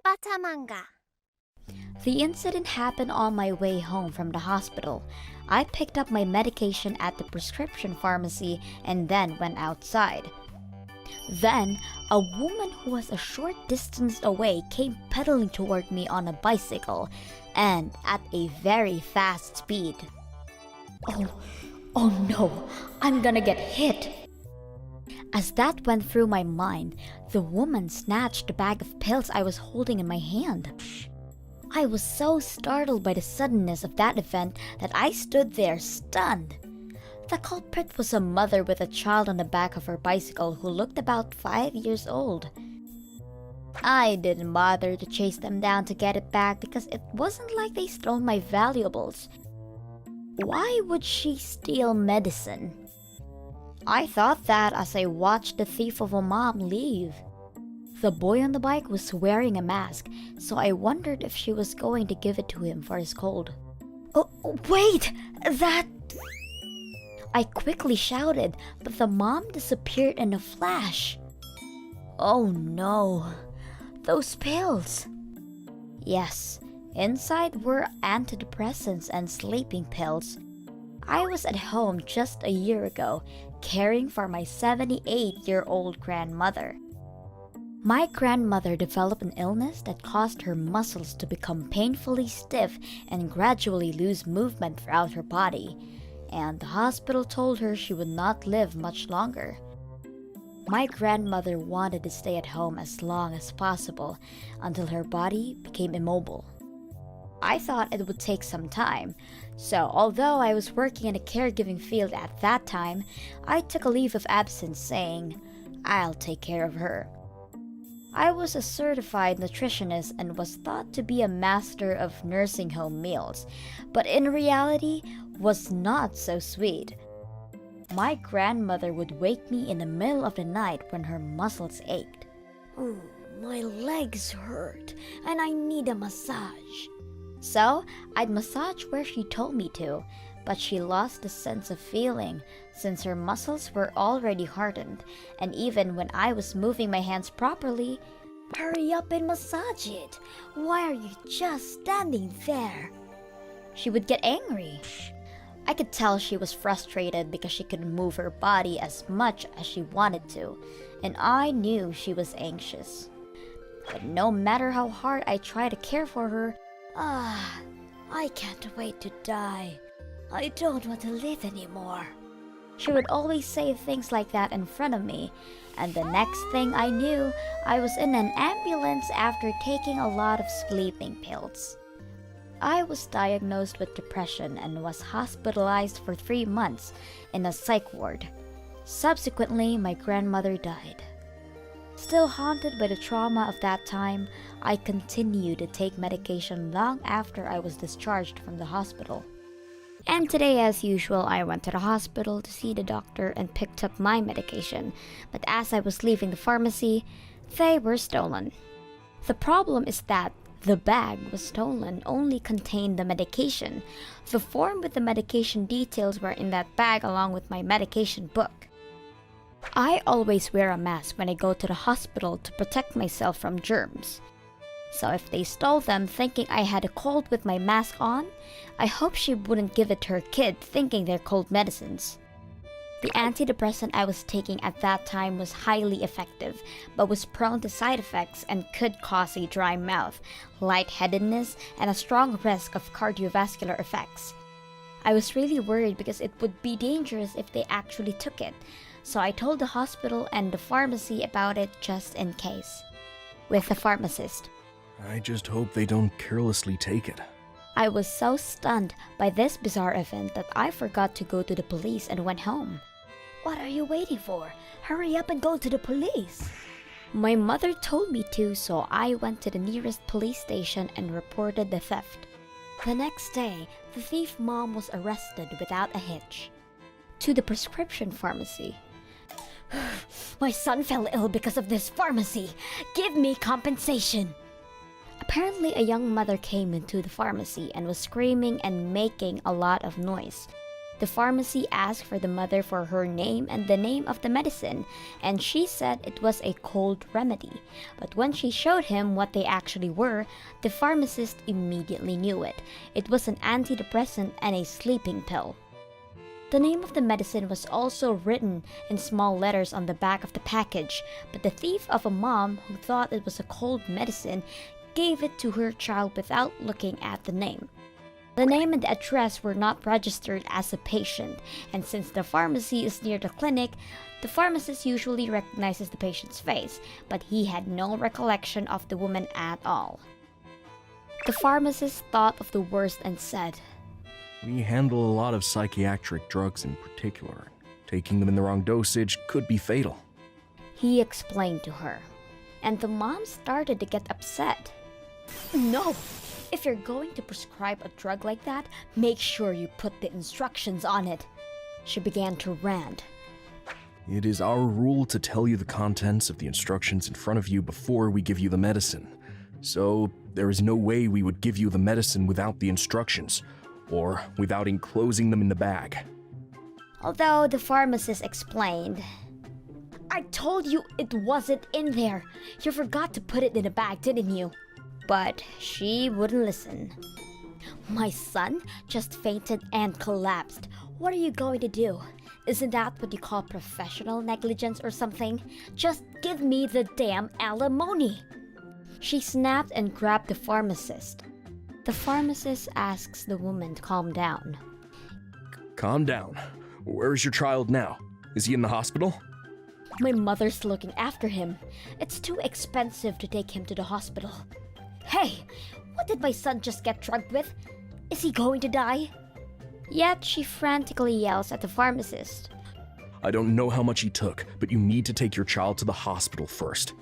Bata Manga. The incident happened on my way home from the hospital. I picked up my medication at the prescription pharmacy and then went outside. Then, a woman who was a short distance away came pedaling toward me on a bicycle and at a very fast speed. Oh no, I'm gonna get hit. As that went through my mind, the woman snatched the bag of pills I was holding in my hand. I was so startled by the suddenness of that event that I stood there stunned. The culprit was a mother with a child on the back of her bicycle who looked about 5 years old. I didn't bother to chase them down to get it back because it wasn't like they stole my valuables. Why would she steal medicine? I thought that as I watched the thief of a mom leave. The boy on the bike was wearing a mask, so I wondered if she was going to give it to him for his cold. Oh, wait! That... I quickly shouted, but the mom disappeared in a flash. Oh no, those pills! Yes, inside were antidepressants and sleeping pills. I was at home just a year ago, caring for my 78-year-old grandmother. My grandmother developed an illness that caused her muscles to become painfully stiff and gradually lose movement throughout her body, and the hospital told her she would not live much longer. My grandmother wanted to stay at home as long as possible until her body became immobile. I thought it would take some time, so although I was working in a caregiving field at that time, I took a leave of absence saying, "I'll take care of her." I was a certified nutritionist and was thought to be a master of nursing home meals, but in reality was not so sweet. My grandmother would wake me in the middle of the night when her muscles ached. "Oh, my legs hurt and I need a massage." So I'd massage where she told me to, but she lost the sense of feeling since her muscles were already hardened, and even when I was moving my hands properly, "Hurry up and massage it! Why are you just standing there?" she would get angry. I could tell she was frustrated because she couldn't move her body as much as she wanted to, and I knew she was anxious. But no matter how hard I tried to care for her, I can't wait to die. I don't want to live anymore. She would always say things like that in front of me, and the next thing I knew, I was in an ambulance after taking a lot of sleeping pills. I was diagnosed with depression and was hospitalized for 3 months in a psych ward. Subsequently, my grandmother died. Still haunted by the trauma of that time, I continued to take medication long after I was discharged from the hospital. And today, as usual, I went to the hospital to see the doctor and picked up my medication, but as I was leaving the pharmacy, they were stolen. The problem is that the bag was stolen only contained the medication. The form with the medication details were in that bag along with my medication book. I always wear a mask when I go to the hospital to protect myself from germs. So if they stole them thinking I had a cold with my mask on, I hope she wouldn't give it to her kid thinking they're cold medicines. The antidepressant I was taking at that time was highly effective, but was prone to side effects and could cause a dry mouth, lightheadedness, and a strong risk of cardiovascular effects. I was really worried because it would be dangerous if they actually took it, so I told the hospital and the pharmacy about it just in case. With the pharmacist, I just hope they don't carelessly take it. I was so stunned by this bizarre event that I forgot to go to the police and went home. What are you waiting for? Hurry up and go to the police! My mother told me to, so I went to the nearest police station and reported the theft. The next day, the thief mom was arrested without a hitch. To the prescription pharmacy. My son fell ill because of this pharmacy. Give me compensation. Apparently, a young mother came into the pharmacy and was screaming and making a lot of noise. The pharmacy asked for the mother for her name and the name of the medicine, and she said it was a cold remedy. But when she showed him what they actually were, the pharmacist immediately knew it. It was an antidepressant and a sleeping pill. The name of the medicine was also written in small letters on the back of the package, but the thief of a mom who thought it was a cold medicine gave it to her child without looking at the name. The name and the address were not registered as a patient, and since the pharmacy is near the clinic, the pharmacist usually recognizes the patient's face, but he had no recollection of the woman at all. The pharmacist thought of the worst and said, We handle a lot of psychiatric drugs in particular. Taking them in the wrong dosage could be fatal. He explained to her, and the mom started to get upset. No! If you're going to prescribe a drug like that, make sure you put the instructions on it. She began to rant. It is our rule to tell you the contents of the instructions in front of you before we give you the medicine. So, there is no way we would give you the medicine without the instructions, or without enclosing them in the bag. Although the pharmacist explained, I told you it wasn't in there. You forgot to put it in a bag, didn't you? but she wouldn't listen. My son just fainted and collapsed. What are you going to do? Isn't that what you call professional negligence or something? Just give me the damn alimony. She snapped and grabbed the pharmacist. The pharmacist asks the woman to calm down. Calm down. Where is your child now? Is he in the hospital? My mother's looking after him. It's too expensive to take him to the hospital. Hey, what did my son just get drugged with? Is he going to die? Yet she frantically yells at the pharmacist. I don't know how much he took, but you need to take your child to the hospital first.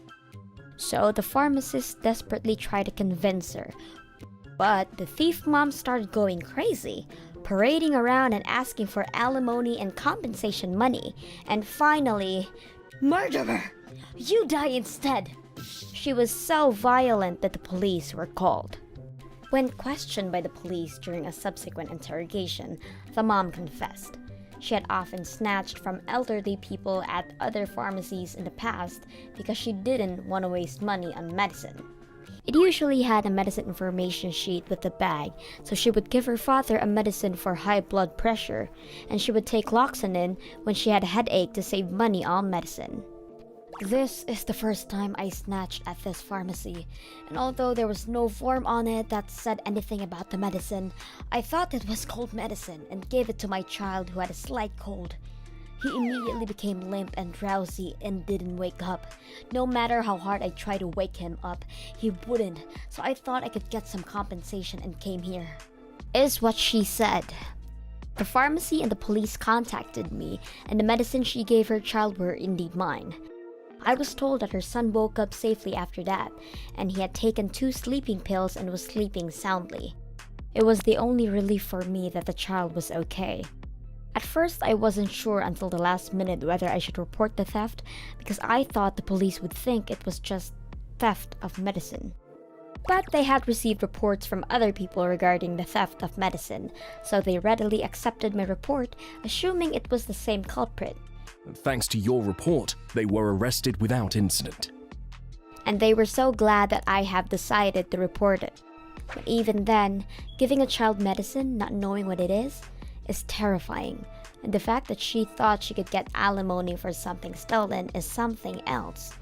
So the pharmacist desperately tried to convince her. But the thief mom started going crazy, parading around and asking for alimony and compensation money. And finally, murderer! You die instead! She was so violent that the police were called. When questioned by the police during a subsequent interrogation, the mom confessed. She had often snatched from elderly people at other pharmacies in the past because she didn't want to waste money on medicine. It usually had a medicine information sheet with the bag, so she would give her father a medicine for high blood pressure, and she would take Loxonin when she had a headache to save money on medicine. This is the first time I snatched at this pharmacy, and although there was no form on it that said anything about the medicine, I thought it was cold medicine and gave it to my child who had a slight cold. He immediately became limp and drowsy and didn't wake up. No matter how hard I tried to wake him up, he wouldn't, so I thought I could get some compensation and came here. Is what she said. The pharmacy and the police contacted me, and the medicine she gave her child were indeed mine. I was told that her son woke up safely after that, and he had taken 2 sleeping pills and was sleeping soundly. It was the only relief for me that the child was okay. At first, I wasn't sure until the last minute whether I should report the theft because I thought the police would think it was just theft of medicine. But they had received reports from other people regarding the theft of medicine, so they readily accepted my report, assuming it was the same culprit. Thanks to your report, they were arrested without incident. And they were so glad that I have decided to report it. But even then, giving a child medicine, not knowing what it is terrifying. And the fact that she thought she could get alimony for something stolen is something else.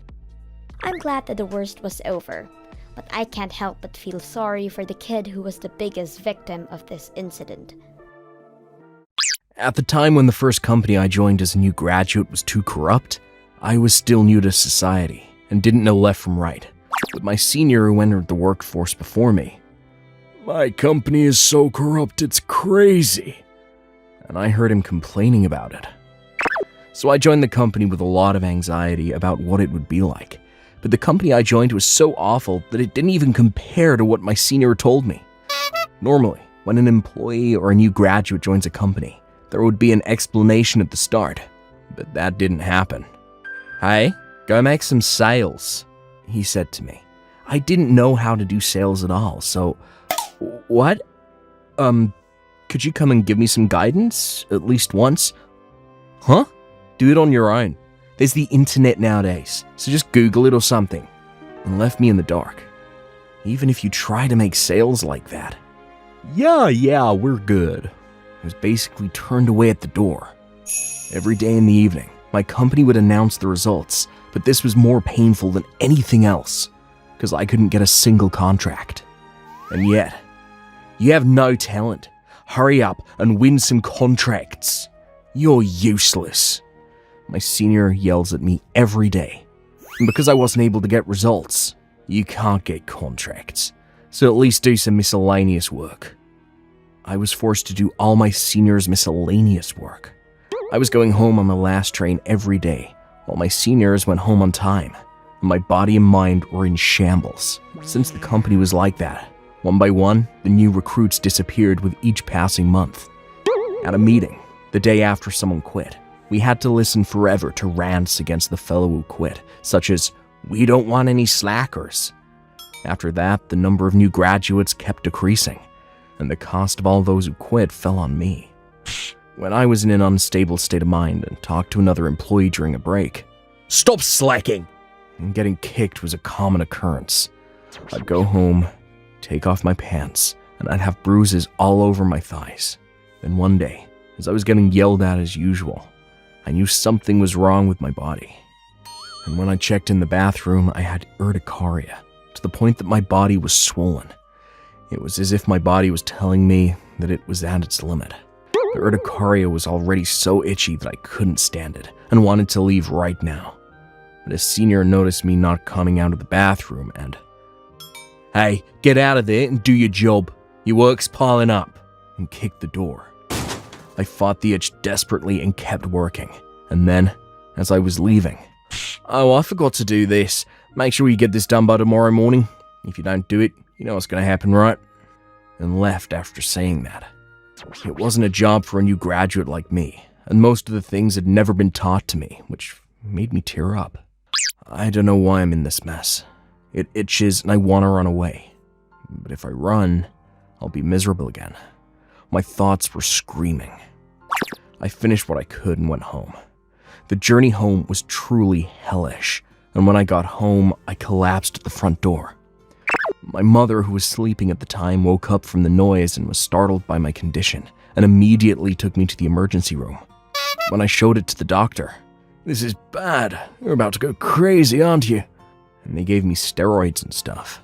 I'm glad that the worst was over, but I can't help but feel sorry for the kid who was the biggest victim of this incident. At the time when the first company I joined as a new graduate was too corrupt, I was still new to society and didn't know left from right. But my senior who entered the workforce before me, "My company is so corrupt it's crazy," and I heard him complaining about it. So I joined the company with a lot of anxiety about what it would be like. But the company I joined was so awful that it didn't even compare to what my senior told me. Normally, when an employee or a new graduate joins a company, there would be an explanation at the start, but that didn't happen. "Hey, go make some sales," he said to me. I didn't know how to do sales at all, so, "What? Could you come and give me some guidance, at least once? Huh? Do it on your own. There's the internet nowadays, so just Google it or something. And left me in the dark. Even if you try to make sales like that. Yeah, we're good. I was basically turned away at the door. Every day in the evening, my company would announce the results, but this was more painful than anything else, because I couldn't get a single contract. And yet, you have no talent. Hurry up and win some contracts. You're useless. My senior yells at me every day. And because I wasn't able to get results, you can't get contracts. So at least do some miscellaneous work. I was forced to do all my senior's miscellaneous work. I was going home on the last train every day, while my seniors went home on time. And my body and mind were in shambles. Since the company was like that, one by one, the new recruits disappeared with each passing month. At a meeting, the day after someone quit, we had to listen forever to rants against the fellow who quit, such as, "We don't want any slackers." After that, the number of new graduates kept decreasing, and the cost of all those who quit fell on me. When I was in an unstable state of mind and talked to another employee during a break, "Stop slacking!" and getting kicked was a common occurrence. I'd go home, take off my pants, and I'd have bruises all over my thighs. Then one day, as I was getting yelled at as usual, I knew something was wrong with my body. And when I checked in the bathroom, I had urticaria, to the point that my body was swollen. It was as if my body was telling me that it was at its limit. The urticaria was already so itchy that I couldn't stand it, and wanted to leave right now. But a senior noticed me not coming out of the bathroom and, "Hey, get out of there and do your job. Your work's piling up," and kicked the door. I fought the itch desperately and kept working. And then, as I was leaving, "Oh, I forgot to do this. Make sure you get this done by tomorrow morning. If you don't do it, you know what's going to happen, right?" And left after saying that. It wasn't a job for a new graduate like me, and most of the things had never been taught to me, which made me tear up. I don't know why I'm in this mess. It itches and I want to run away. But if I run, I'll be miserable again. My thoughts were screaming. I finished what I could and went home. The journey home was truly hellish, and when I got home, I collapsed at the front door. My mother, who was sleeping at the time, woke up from the noise and was startled by my condition, and immediately took me to the emergency room. When I showed it to the doctor, "This is bad. You're about to go crazy, aren't you?" And they gave me steroids and stuff.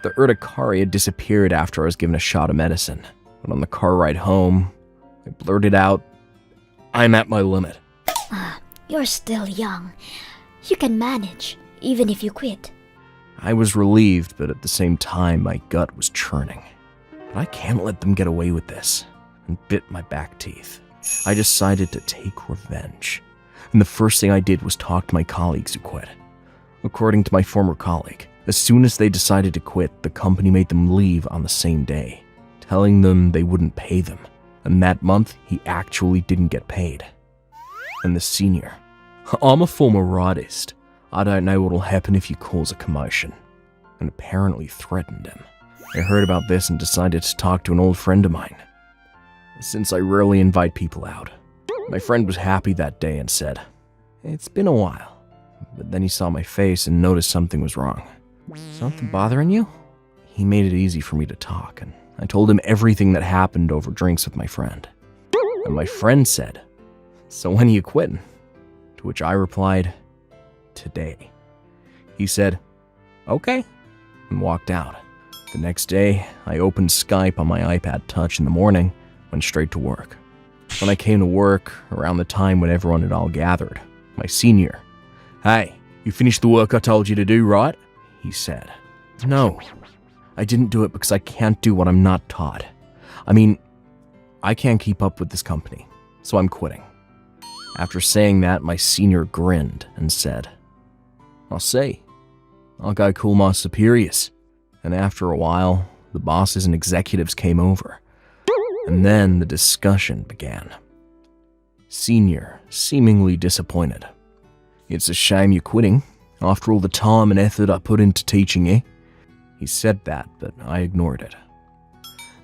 The urticaria disappeared after I was given a shot of medicine, but on the car ride home, I blurted out, "I'm at my limit." You're still young. You can manage, even if you quit. I was relieved, but at the same time, my gut was churning. But I can't let them get away with this, and bit my back teeth. I decided to take revenge, and the first thing I did was talk to my colleagues who quit. According to my former colleague, as soon as they decided to quit, the company made them leave on the same day, telling them they wouldn't pay them, and that month he actually didn't get paid. And the senior, "I'm a former artist. I don't know what'll happen if you cause a commotion," and apparently threatened him. I heard about this and decided to talk to an old friend of mine. Since I rarely invite people out, my friend was happy that day and said, "It's been a while." But then he saw my face and noticed something was wrong. "Something bothering you?" He made it easy for me to talk, and I told him everything that happened over drinks with my friend. And my friend said, "So when are you quitting?" To which I replied, "Today." He said, "Okay," and walked out. The next day, I opened Skype on my iPad Touch in the morning, went straight to work. When I came to work, around the time when everyone had all gathered, my senior, "Hey, you finished the work I told you to do, right?" he said. "No, I didn't do it because I can't do what I'm not taught. I mean, I can't keep up with this company, so I'm quitting." After saying that, my senior grinned and said, "I'll see. I'll go call my superiors." And after a while, the bosses and executives came over. And then the discussion began. Senior, seemingly disappointed. "It's a shame you're quitting, after all the time and effort I put into teaching you." He said that, but I ignored it.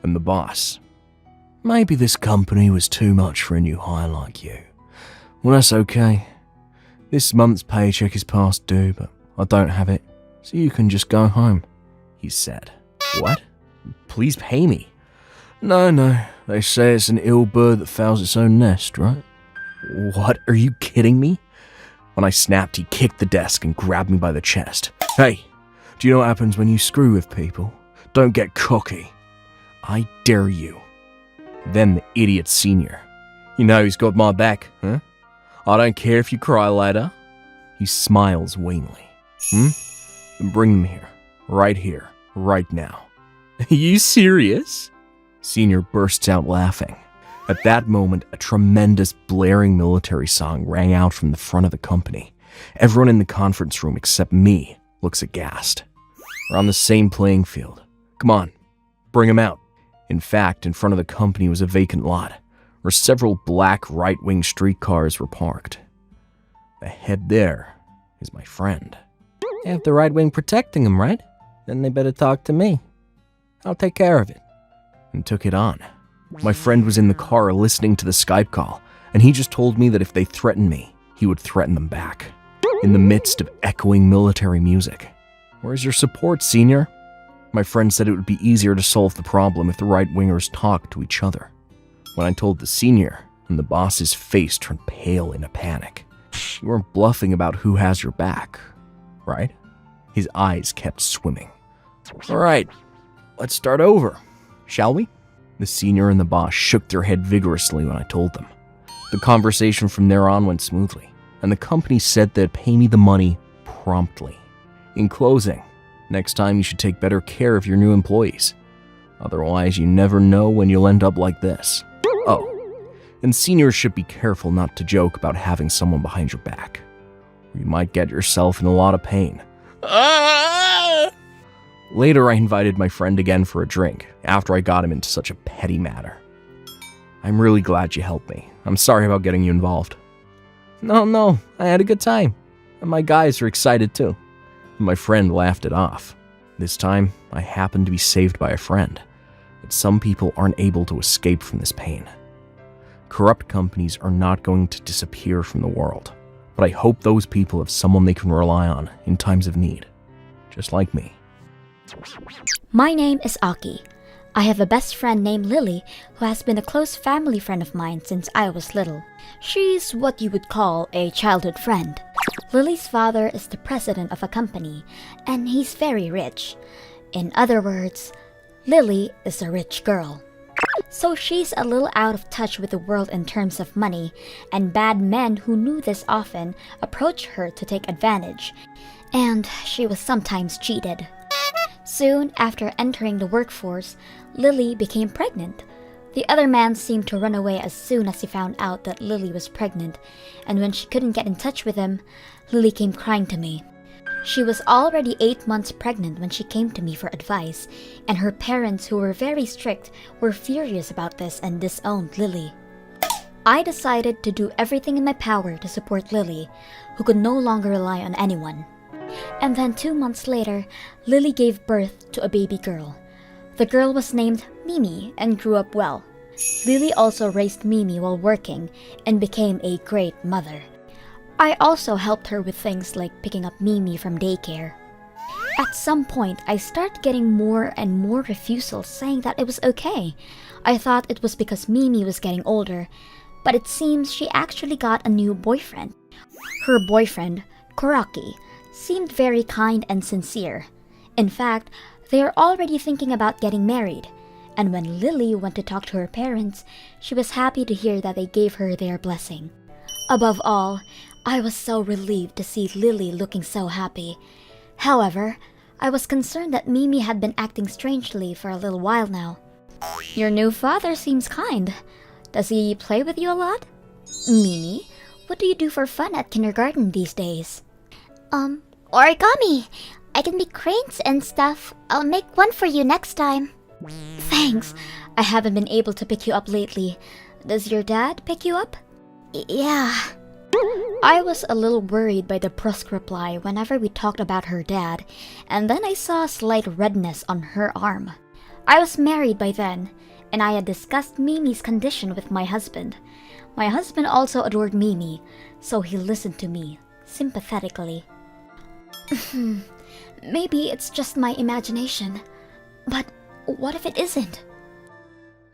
And the boss, Maybe this company was too much for a new hire like you. Well, that's okay. This month's paycheck is past due, but I don't have it, so you can just go home, he said. What? Please pay me. No, they say it's an ill bird that fouls its own nest, right? What, are you kidding me? When I snapped, he kicked the desk and grabbed me by the chest. Hey, do you know what happens when you screw with people? Don't get cocky. I dare you. Then the idiot senior. You know he's got my back, huh? I don't care if you cry later. He smiles wanly. Then bring them here, right now. Are you serious? Senior bursts out laughing. At that moment, a tremendous blaring military song rang out from the front of the company. Everyone in the conference room except me looks aghast. We're on the same playing field. Come on, bring him out. In fact, in front of the company was a vacant lot, where several black right-wing streetcars were parked. The head there is my friend. They have the right wing protecting him, right? Then they better talk to me. I'll take care of it. And took it on. My friend was in the car listening to the Skype call, and he just told me that if they threatened me, he would threaten them back. In the midst of echoing military music. Where's your support, senior? My friend said it would be easier to solve the problem if the right-wingers talked to each other. When I told the senior, and the boss's face turned pale in a panic. You weren't bluffing about who has your back, right? His eyes kept swimming. All right, let's start over, shall we? The senior and the boss shook their head vigorously when I told them. The conversation from there on went smoothly, and the company said they'd pay me the money promptly. In closing, next time you should take better care of your new employees. Otherwise, you never know when you'll end up like this. Oh, and seniors should be careful not to joke about having someone behind your back, or you might get yourself in a lot of pain. Later, I invited my friend again for a drink, after I got him into such a petty matter. I'm really glad you helped me. I'm sorry about getting you involved. No, I had a good time. And my guys are excited too. My friend laughed it off. This time, I happened to be saved by a friend. But some people aren't able to escape from this pain. Corrupt companies are not going to disappear from the world. But I hope those people have someone they can rely on in times of need. Just like me. My name is Aki. I have a best friend named Lily who has been a close family friend of mine since I was little. She's what you would call a childhood friend. Lily's father is the president of a company, and he's very rich. In other words, Lily is a rich girl. So she's a little out of touch with the world in terms of money, and bad men who knew this often approached her to take advantage, and she was sometimes cheated. Soon after entering the workforce, Lily became pregnant. The other man seemed to run away as soon as he found out that Lily was pregnant, and when she couldn't get in touch with him, Lily came crying to me. She was already 8 months pregnant when she came to me for advice, and her parents, who were very strict, were furious about this and disowned Lily. I decided to do everything in my power to support Lily, who could no longer rely on anyone. And then 2 months later, Lily gave birth to a baby girl. The girl was named Mimi and grew up well. Lily also raised Mimi while working and became a great mother. I also helped her with things like picking up Mimi from daycare. At some point, I started getting more and more refusals saying that it was okay. I thought it was because Mimi was getting older, but it seems she actually got a new boyfriend. Her boyfriend, Koraki, seemed very kind and sincere. In fact, they are already thinking about getting married. And when Lily went to talk to her parents, she was happy to hear that they gave her their blessing. Above all, I was so relieved to see Lily looking so happy. However, I was concerned that Mimi had been acting strangely for a little while now. Your new father seems kind. Does he play with you a lot? Mimi, what do you do for fun at kindergarten these days? Origami. I can make cranes and stuff. I'll make one for you next time. Thanks. I haven't been able to pick you up lately. Does your dad pick you up? Yeah. I was a little worried by the brusque reply whenever we talked about her dad, and then I saw a slight redness on her arm. I was married by then, and I had discussed Mimi's condition with my husband. My husband also adored Mimi, so he listened to me, sympathetically. Maybe it's just my imagination, but what if it isn't?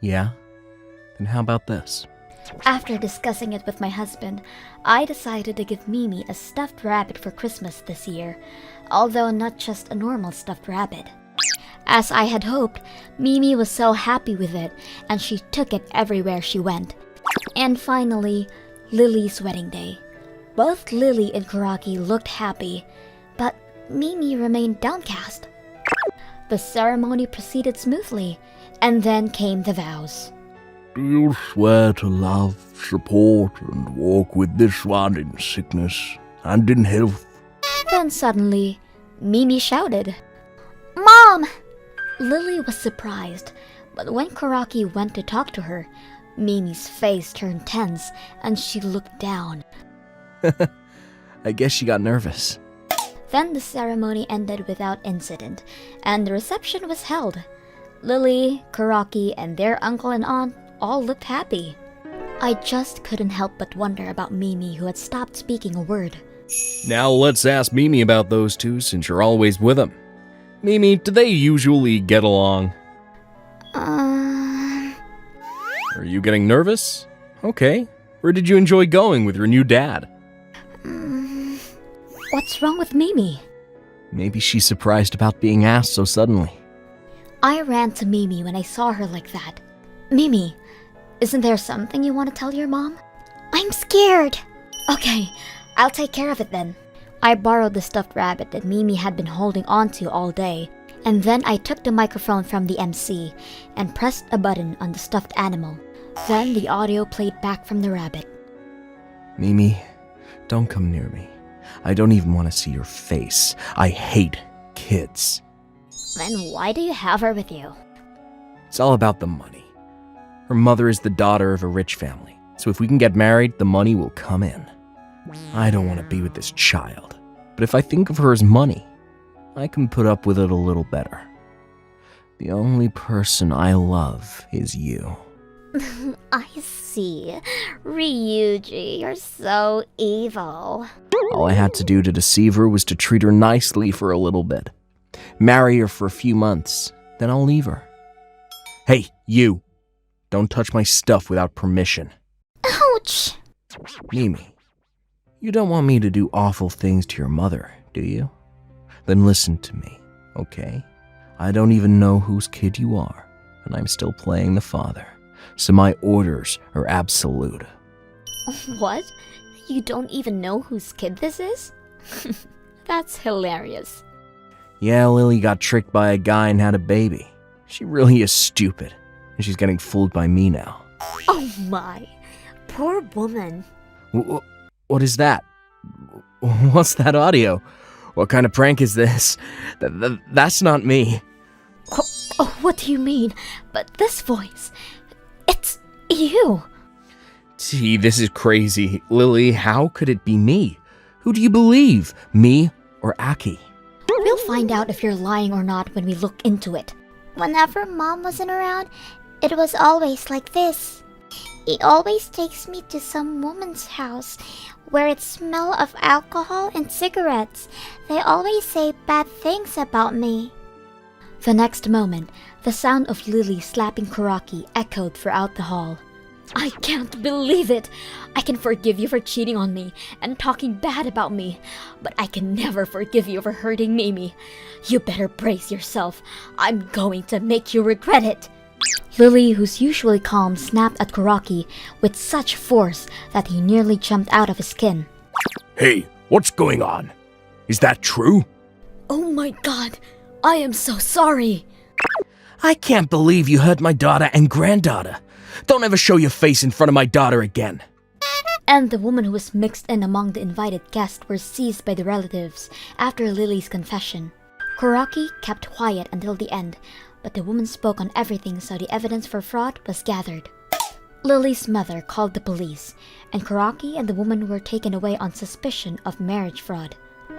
Yeah? Then how about this? After discussing it with my husband, I decided to give Mimi a stuffed rabbit for Christmas this year, although not just a normal stuffed rabbit. As I had hoped, Mimi was so happy with it, and she took it everywhere she went. And finally, Lily's wedding day. Both Lily and Kuraki looked happy, but Mimi remained downcast. The ceremony proceeded smoothly, and then came the vows. Do you swear to love, support, and walk with this one in sickness and in health? Then suddenly, Mimi shouted, "Mom!" Lily was surprised, but when Kuraki went to talk to her, Mimi's face turned tense and she looked down. I guess she got nervous. Then the ceremony ended without incident, and the reception was held. Lily, Kuraki, and their uncle and aunt all looked happy. I just couldn't help but wonder about Mimi, who had stopped speaking a word. Now let's ask Mimi about those two since you're always with them. Mimi, do they usually get along? Are you getting nervous? Okay. Where did you enjoy going with your new dad? What's wrong with Mimi? Maybe she's surprised about being asked so suddenly. I ran to Mimi when I saw her like that. Mimi, isn't there something you want to tell your mom? I'm scared. Okay, I'll take care of it then. I borrowed the stuffed rabbit that Mimi had been holding onto all day, and then I took the microphone from the MC and pressed a button on the stuffed animal. Then the audio played back from the rabbit. Mimi, don't come near me. I don't even want to see your face. I hate kids. Then why do you have her with you? It's all about the money. Her mother is the daughter of a rich family, so if we can get married, the money will come in. I don't want to be with this child, but if I think of her as money, I can put up with it a little better. The only person I love is you. I see. Ryuji, you're so evil. All I had to do to deceive her was to treat her nicely for a little bit. Marry her for a few months, then I'll leave her. Hey, you! Don't touch my stuff without permission. Ouch! Mimi, you don't want me to do awful things to your mother, do you? Then listen to me, okay? I don't even know whose kid you are, and I'm still playing the father, so my orders are absolute. What? You don't even know whose kid this is? That's hilarious. Yeah, Lily got tricked by a guy and had a baby. She really is stupid, and she's getting fooled by me now. Oh my. Poor woman. What is that? What's that audio? What kind of prank is this? That's not me. Oh, what do you mean? But this voice, it's you. Gee, this is crazy. Lily, how could it be me? Who do you believe? Me or Aki? We'll find out if you're lying or not when we look into it. Whenever Mom wasn't around, it was always like this. He always takes me to some woman's house where it smells of alcohol and cigarettes. They always say bad things about me. The next moment, the sound of Lily slapping Kuraki echoed throughout the hall. I can't believe it! I can forgive you for cheating on me and talking bad about me, but I can never forgive you for hurting Mimi. You better brace yourself. I'm going to make you regret it. Lily, who's usually calm, snapped at Kuraki with such force that he nearly jumped out of his skin. Hey, what's going on? Is that true? Oh my god, I am so sorry. I can't believe you hurt my daughter and granddaughter. Don't ever show your face in front of my daughter again. And the woman who was mixed in among the invited guests were seized by the relatives after Lily's confession. Kuraki kept quiet until the end, but the woman spoke on everything, so the evidence for fraud was gathered. Lily's mother called the police, and Kuraki and the woman were taken away on suspicion of marriage fraud.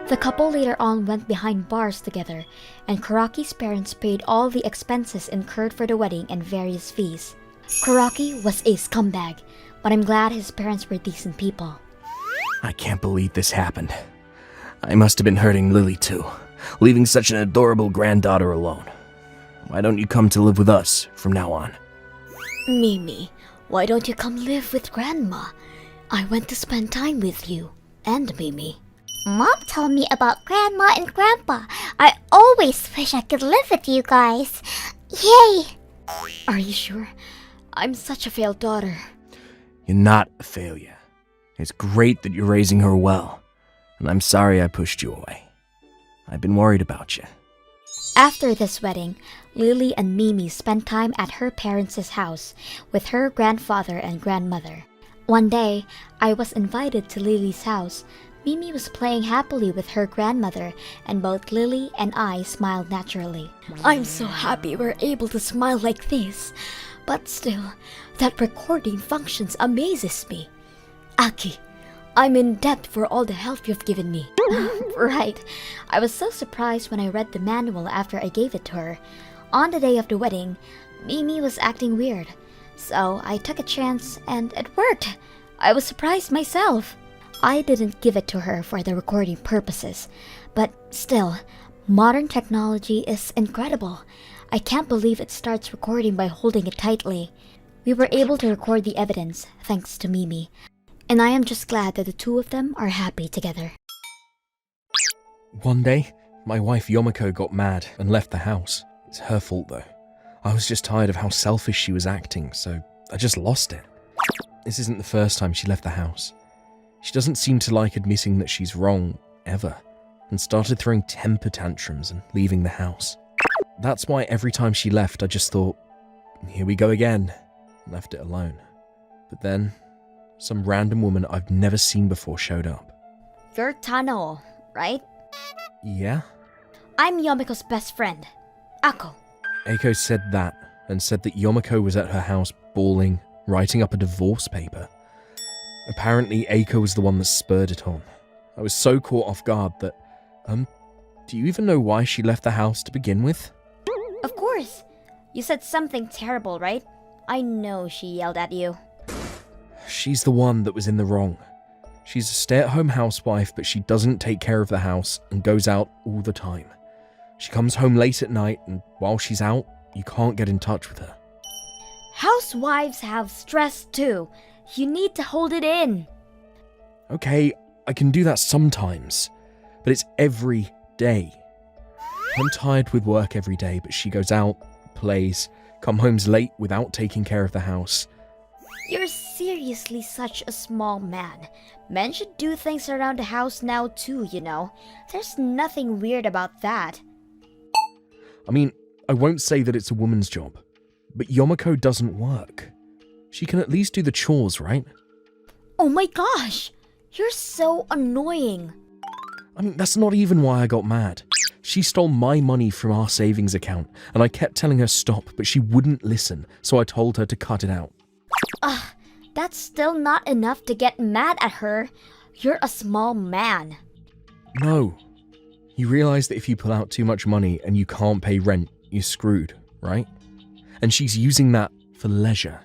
The couple later on went behind bars together, and Karaki's parents paid all the expenses incurred for the wedding and various fees. Karaki was a scumbag, but I'm glad his parents were decent people. I can't believe this happened. I must have been hurting Lily too, leaving such an adorable granddaughter alone. Why don't you come to live with us from now on? Mimi, why don't you come live with Grandma? I want to spend time with you and Mimi. Mom told me about Grandma and Grandpa. I always wish I could live with you guys. Yay! Are you sure? I'm such a failed daughter. You're not a failure. It's great that you're raising her well, and I'm sorry I pushed you away. I've been worried about you. After this wedding, Lily and Mimi spent time at her parents' house with her grandfather and grandmother. One day, I was invited to Lily's house. Mimi was playing happily with her grandmother, and both Lily and I smiled naturally. I'm so happy we're able to smile like this. But still, that recording functions amazes me. Aki, I'm in debt for all the help you've given me. Right. I was so surprised when I read the manual after I gave it to her. On the day of the wedding, Mimi was acting weird. So I took a chance and it worked. I was surprised myself. I didn't give it to her for the recording purposes, but still, modern technology is incredible. I can't believe it starts recording by holding it tightly. We were able to record the evidence thanks to Mimi, and I am just glad that the two of them are happy together. One day, my wife Yomiko got mad and left the house. It's her fault though. I was just tired of how selfish she was acting, so I just lost it. This isn't the first time she left the house. She doesn't seem to like admitting that she's wrong, ever, and started throwing temper tantrums and leaving the house. That's why every time she left, I just thought, here we go again, and left it alone. But then, some random woman I've never seen before showed up. You're Tano, right? Yeah? I'm Yomiko's best friend, Ako. Eiko said that, and said that Yomiko was at her house bawling, writing up a divorce paper. Apparently, Eiko was the one that spurred it on. I was so caught off guard that, do you even know why she left the house to begin with? Of course. You said something terrible, right? I know she yelled at you. She's the one that was in the wrong. She's a stay-at-home housewife, but she doesn't take care of the house and goes out all the time. She comes home late at night, and while she's out, you can't get in touch with her. Housewives have stress too. You need to hold it in. Okay, I can do that sometimes, but it's every day. I'm tired with work every day, but she goes out, plays, comes home late without taking care of the house. You're seriously such a small man. Men should do things around the house now too, you know. There's nothing weird about that. I mean, I won't say that it's a woman's job, but Yomiko doesn't work. She can at least do the chores, right? Oh my gosh! You're so annoying. I mean, that's not even why I got mad. She stole my money from our savings account, and I kept telling her stop, but she wouldn't listen, so I told her to cut it out. That's still not enough to get mad at her. You're a small man. No. You realize that if you pull out too much money and you can't pay rent, you're screwed, right? And she's using that for leisure.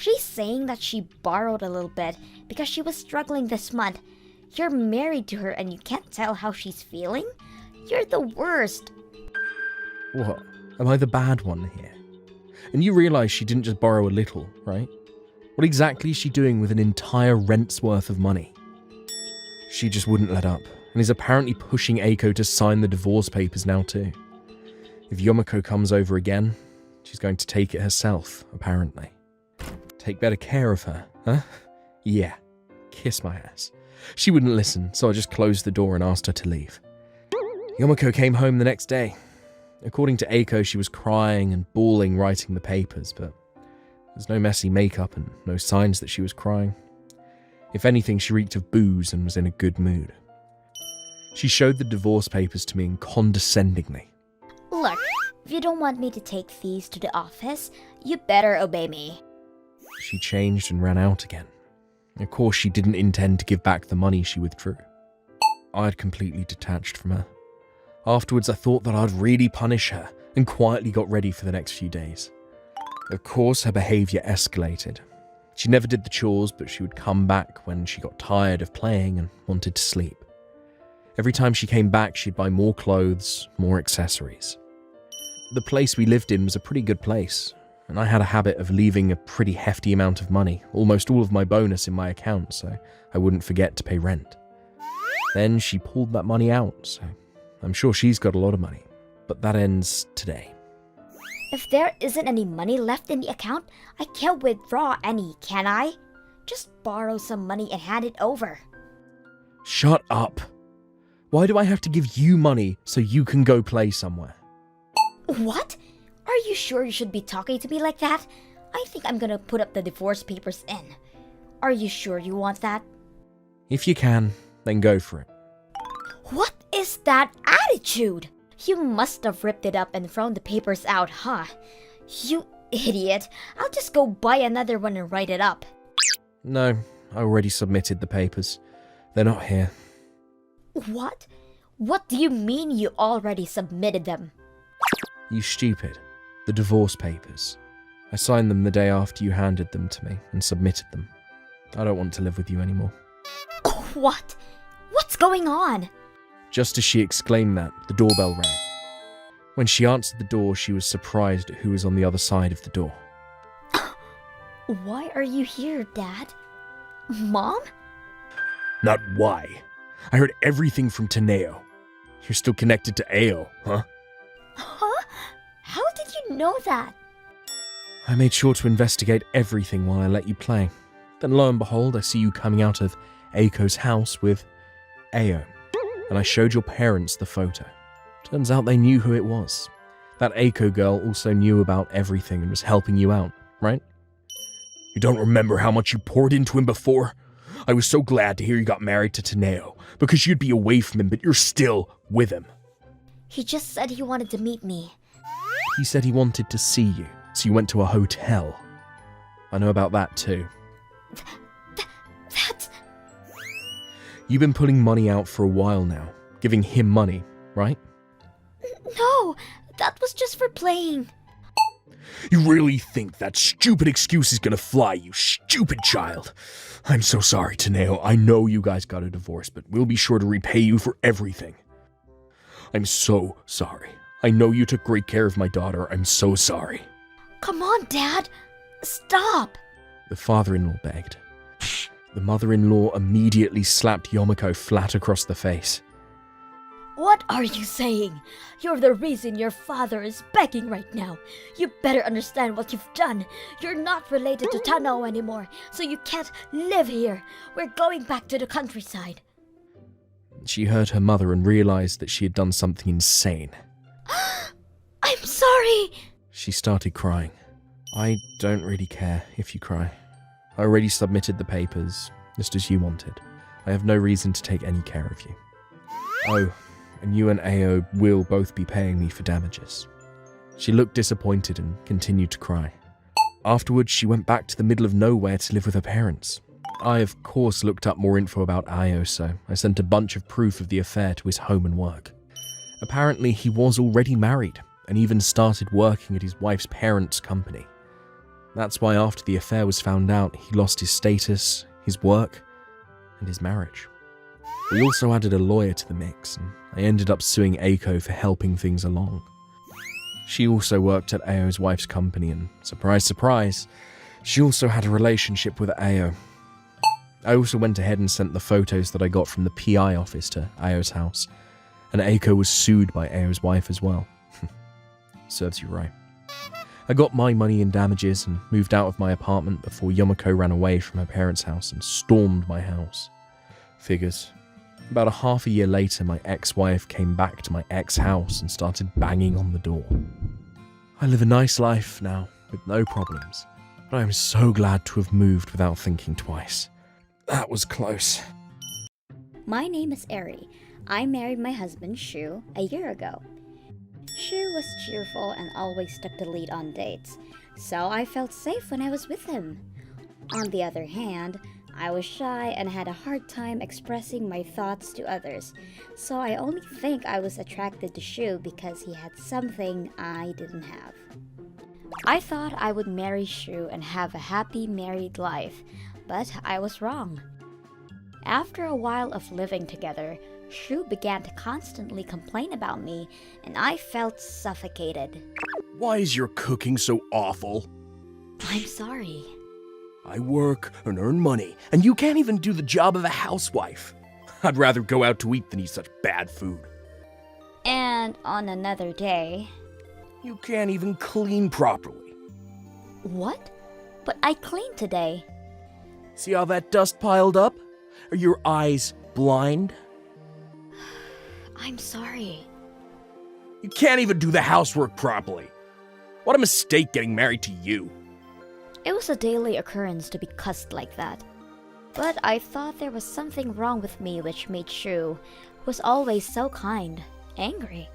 She's saying that she borrowed a little bit because she was struggling this month. You're married to her and you can't tell how she's feeling? You're the worst. What? Am I the bad one here? And you realize she didn't just borrow a little, right? What exactly is she doing with an entire rent's worth of money? She just wouldn't let up, and is apparently pushing Eiko to sign the divorce papers now too. If Yomiko comes over again, she's going to take it herself, apparently. Take better care of her, huh? Yeah, kiss my ass. She wouldn't listen, so I just closed the door and asked her to leave. Yomiko came home the next day. According to Eiko, she was crying and bawling writing the papers, but there's no messy makeup and no signs that she was crying. If anything, she reeked of booze and was in a good mood. She showed the divorce papers to me condescendingly. Look, if you don't want me to take these to the office, you better obey me. She changed and ran out again. Of course, she didn't intend to give back the money she withdrew. I had completely detached from her. Afterwards, I thought that I'd really punish her and quietly got ready for the next few days. Of course, her behaviour escalated. She never did the chores, but she would come back when she got tired of playing and wanted to sleep. Every time she came back, she'd buy more clothes, more accessories. The place we lived in was a pretty good place, and I had a habit of leaving a pretty hefty amount of money, almost all of my bonus in my account, so I wouldn't forget to pay rent. Then she pulled that money out, so I'm sure she's got a lot of money. But that ends today. If there isn't any money left in the account, I can't withdraw any, can I? Just borrow some money and hand it over. Shut up. Why do I have to give you money so you can go play somewhere? What? Are you sure you should be talking to me like that? I think I'm gonna put up the divorce papers in. Are you sure you want that? If you can, then go for it. What is that attitude? You must have ripped it up and thrown the papers out, huh? You idiot. I'll just go buy another one and write it up. No, I already submitted the papers. They're not here. What? What do you mean you already submitted them? You stupid. The divorce papers. I signed them the day after you handed them to me and submitted them. I don't want to live with you anymore. What? What's going on? Just as she exclaimed that, the doorbell rang. When she answered the door, she was surprised at who was on the other side of the door. Why are you here, Dad? Mom? Not why. I heard everything from Teneo. You're still connected to Ao, huh? Huh? How did you know that? I made sure to investigate everything while I let you play. Then lo and behold, I see you coming out of Aiko's house with Ao. And I showed your parents the photo. Turns out they knew who it was. That Aiko girl also knew about everything and was helping you out, right? You don't remember how much you poured into him before? I was so glad to hear you got married to Teneo, because you'd be away from him, but you're still with him. He just said he wanted to meet me. He said he wanted to see you, so you went to a hotel. I know about that too. That's... You've been putting money out for a while now, giving him money, right? No, that was just for playing. You really think that stupid excuse is gonna fly, you stupid child? I'm so sorry, Teneo. I know you guys got a divorce, but we'll be sure to repay you for everything. I'm so sorry. I know you took great care of my daughter. I'm so sorry. Come on, Dad. Stop. The father-in-law begged. The mother-in-law immediately slapped Yomiko flat across the face. What are you saying? You're the reason your father is begging right now. You better understand what you've done. You're not related to Tano anymore, so you can't live here. We're going back to the countryside. She heard her mother and realized that she had done something insane. I'm sorry. She started crying. I don't really care if you cry. I already submitted the papers, just as you wanted. I have no reason to take any care of you. Oh, and you and Ao will both be paying me for damages. She looked disappointed and continued to cry. Afterwards, she went back to the middle of nowhere to live with her parents. I, of course, looked up more info about Ao, so I sent a bunch of proof of the affair to his home and work. Apparently, he was already married and even started working at his wife's parents' company. That's why after the affair was found out, he lost his status, his work, and his marriage. We also added a lawyer to the mix, and I ended up suing Aiko for helping things along. She also worked at Ao's wife's company, and surprise, surprise, she also had a relationship with Ao. I also went ahead and sent the photos that I got from the PI office to Ao's house, and Aiko was sued by Ao's wife as well. Serves you right. I got my money in damages and moved out of my apartment before Yomiko ran away from her parents' house and stormed my house. Figures. About a half a year later, my ex-wife came back to my ex-house and started banging on the door. I live a nice life now, with no problems, but I am so glad to have moved without thinking twice. That was close. My name is Eri. I married my husband, Shu, a year ago. Shu was cheerful and always took the lead on dates, so I felt safe when I was with him. On the other hand, I was shy and had a hard time expressing my thoughts to others, so I only think I was attracted to Shu because he had something I didn't have. I thought I would marry Shu and have a happy married life, but I was wrong. After a while of living together, Shu began to constantly complain about me, and I felt suffocated. Why is your cooking so awful? I'm sorry. I work and earn money, and you can't even do the job of a housewife. I'd rather go out to eat than eat such bad food. And on another day... You can't even clean properly. What? But I cleaned today. See how that dust piled up? Are your eyes blind? I'm sorry. You can't even do the housework properly. What a mistake getting married to you. It was a daily occurrence to be cussed like that. But I thought there was something wrong with me which made Shu, who was always so kind, angry,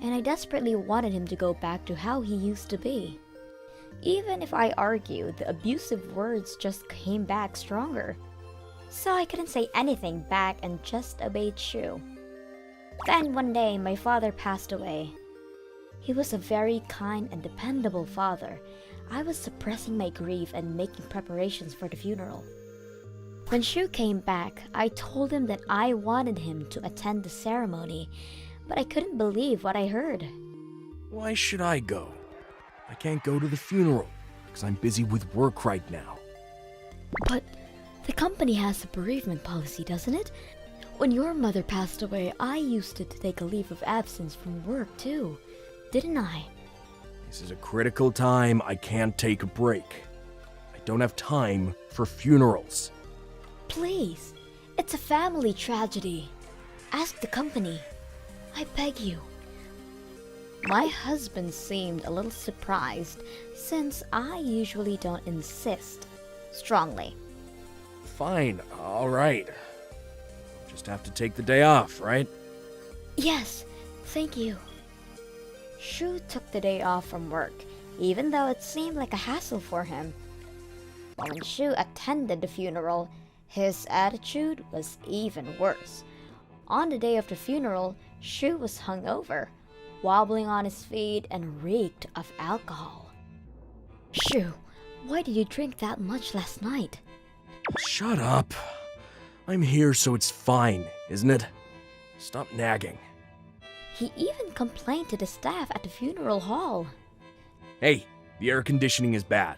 and I desperately wanted him to go back to how he used to be. Even if I argued, the abusive words just came back stronger. So I couldn't say anything back and just obeyed Shu. Then one day, my father passed away. He was a very kind and dependable father. I was suppressing my grief and making preparations for the funeral. When Shu came back, I told him that I wanted him to attend the ceremony, but I couldn't believe what I heard. Why should I go? I can't go to the funeral because I'm busy with work right now. But the company has a bereavement policy, doesn't it? When your mother passed away, I used to take a leave of absence from work too, didn't I? This is a critical time. I can't take a break. I don't have time for funerals. Please, it's a family tragedy. Ask the company. I beg you. My husband seemed a little surprised since I usually don't insist strongly. Fine, all right. Just have to take the day off, right? Yes, thank you. Shu took the day off from work, even though it seemed like a hassle for him. But when Shu attended the funeral, his attitude was even worse. On the day of the funeral, Shu was hungover, wobbling on his feet and reeked of alcohol. Shu, why did you drink that much last night? Shut up. I'm here so it's fine, isn't it? Stop nagging. He even complained to the staff at the funeral hall. Hey, the air conditioning is bad.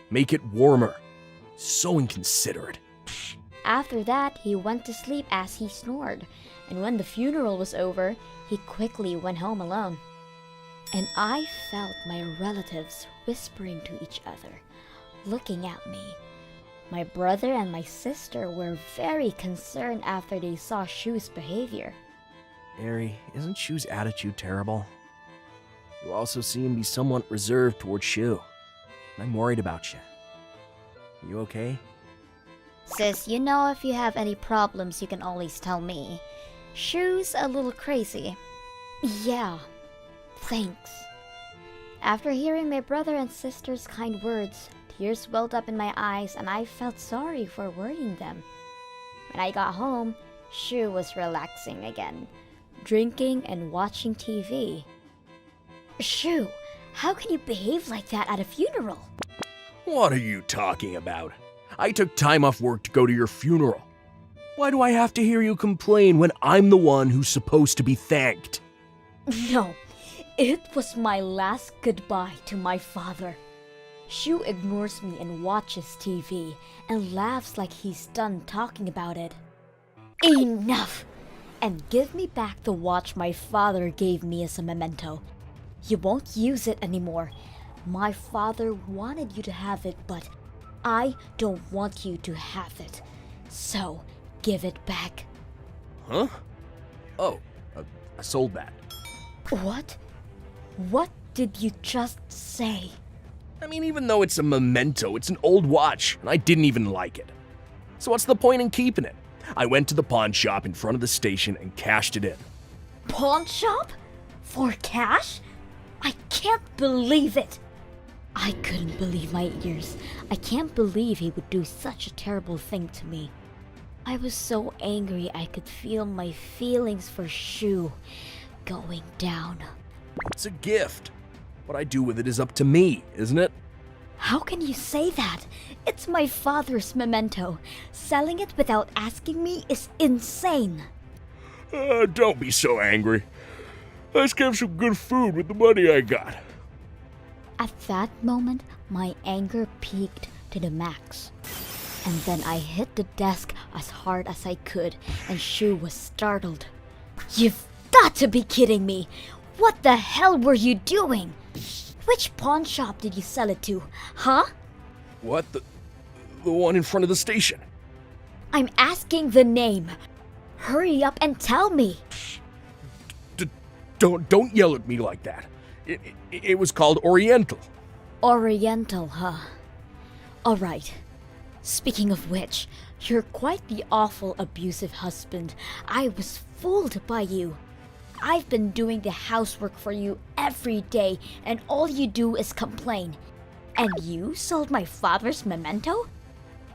Make it warmer. So inconsiderate. After that, he went to sleep as he snored, and when the funeral was over, he quickly went home alone. And I felt my relatives whispering to each other, looking at me. My brother and my sister were very concerned after they saw Shu's behavior. Eri, isn't Shu's attitude terrible? You also seem to be somewhat reserved towards Shu. I'm worried about you. Are you okay? Sis, you know if you have any problems, you can always tell me. Shu's a little crazy. Yeah, thanks. After hearing my brother and sister's kind words, tears welled up in my eyes and I felt sorry for worrying them. When I got home, Shu was relaxing again, drinking and watching TV. Shu, how can you behave like that at a funeral? What are you talking about? I took time off work to go to your funeral. Why do I have to hear you complain when I'm the one who's supposed to be thanked? No, it was my last goodbye to my father. Shu ignores me and watches TV and laughs like he's done talking about it. Enough! And give me back the watch my father gave me as a memento. You won't use it anymore. My father wanted you to have it, but I don't want you to have it. So, give it back. Huh? Oh, I sold that. What? What did you just say? I mean, even though it's a memento, it's an old watch, and I didn't even like it. So what's the point in keeping it? I went to the pawn shop in front of the station and cashed it in. Pawn shop? For cash? I can't believe it. I couldn't believe my ears. I can't believe he would do such a terrible thing to me. I was so angry I could feel my feelings for Shu going down. It's a gift. What I do with it is up to me, isn't it? How can you say that? It's my father's memento. Selling it without asking me is insane. Don't be so angry. Let's get some good food with the money I got. At that moment, my anger peaked to the max. And then I hit the desk as hard as I could, and Shu was startled. You've got to be kidding me! What the hell were you doing? Which pawn shop did you sell it to, huh? What? The one in front of the station. I'm asking the name. Hurry up and tell me. Don't yell at me like that. It was called Oriental. Oriental, huh? Alright. Speaking of which, you're quite the awful abusive husband. I was fooled by you. I've been doing the housework for you every day, and all you do is complain. And you sold my father's memento?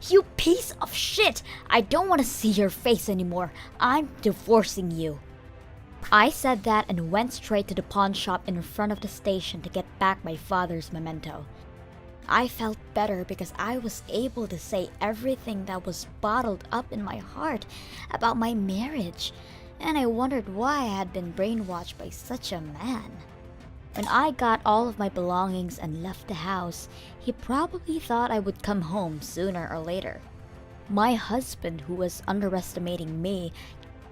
You piece of shit! I don't want to see your face anymore. I'm divorcing you. I said that and went straight to the pawn shop in front of the station to get back my father's memento. I felt better because I was able to say everything that was bottled up in my heart about my marriage, and I wondered why I had been brainwashed by such a man. When I got all of my belongings and left the house, he probably thought I would come home sooner or later. My husband, who was underestimating me,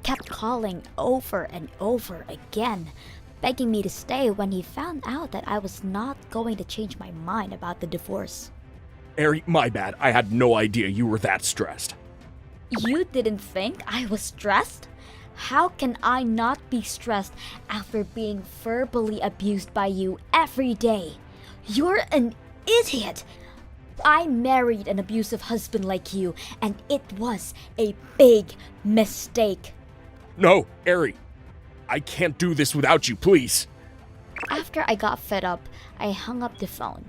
kept calling over and over again, begging me to stay when he found out that I was not going to change my mind about the divorce. Eri, my bad. I had no idea you were that stressed. You didn't think I was stressed? How can I not be stressed after being verbally abused by you every day? You're an idiot! I married an abusive husband like you, and it was a big mistake. No, Eri. I can't do this without you, please. After I got fed up, I hung up the phone.